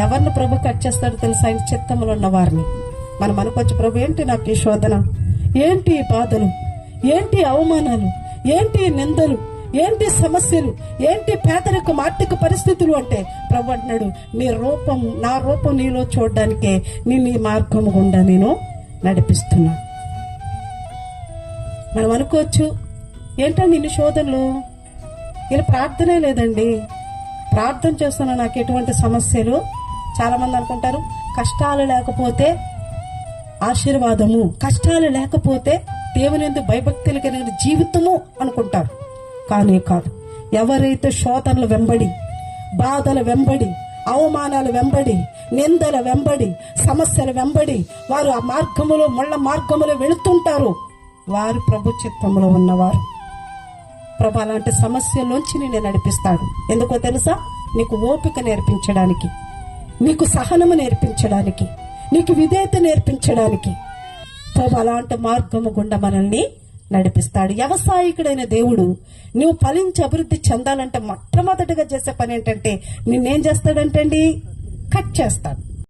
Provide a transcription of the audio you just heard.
ఎవరిని ప్రభు కట్ చేస్తాడో తెలుసా? ఆయన చిత్తంలో ఉన్న వారిని. మనం అనుకోవచ్చు, ప్రభు ఏంటి నాకు ఈ శోధన, ఏంటి ఈ బాధలు, ఏంటి అవమానాలు, ఏంటి నిందలు, ఏంటి సమస్యలు, ఏంటి పేదరికం, ఆర్థిక పరిస్థితులు అంటే ప్రభు అంటున్నాడు, నా రూపం నీలో చూడడానికే నేను ఈ మార్గం గుండా నేను నడిపిస్తున్నా. మనం అనుకోవచ్చు, ఏంటండి ఇన్ని శోధనలు, ఇలా ప్రార్థనే లేదండి, ప్రార్థన చేస్తున్నా నాకు ఎటువంటి సమస్యలు. చాలా మంది అనుకుంటారు కష్టాలు లేకపోతే ఆశీర్వాదము, కష్టాలు లేకపోతే దేవుని యందు భయభక్తులు కలిగిన జీవితము అనుకుంటారు. కానీ కాదు. ఎవరైతే శోధనలు వెంబడి, బాధల వెంబడి, అవమానాల వెంబడి, నిందల వెంబడి, సమస్యల వెంబడి వారు ఆ మార్గములో ముళ్ళ మార్గములో వెళుతుంటారు, వారు ప్రభు చిత్తంలో ఉన్నవారు. ప్రభు అలాంటి సమస్యల్లోంచి నేను నడిపిస్తాడు. ఎందుకో తెలుసా? నీకు ఓపిక నేర్పించడానికి, నీకు సహనము నేర్పించడానికి, నీకు విధేయత నేర్పించడానికి ప్రభు అలాంటి మార్గము గుండా మనల్ని నడిపిస్తాడు. వ్యవసాయకుడైన దేవుడు నువ్వు ఫలించి అభివృద్ధి చెందాలంటే మొట్టమొదటిగా చేసే పని ఏంటంటే నిన్నేం చేస్తాడంటండి? కట్ చేస్తాడు.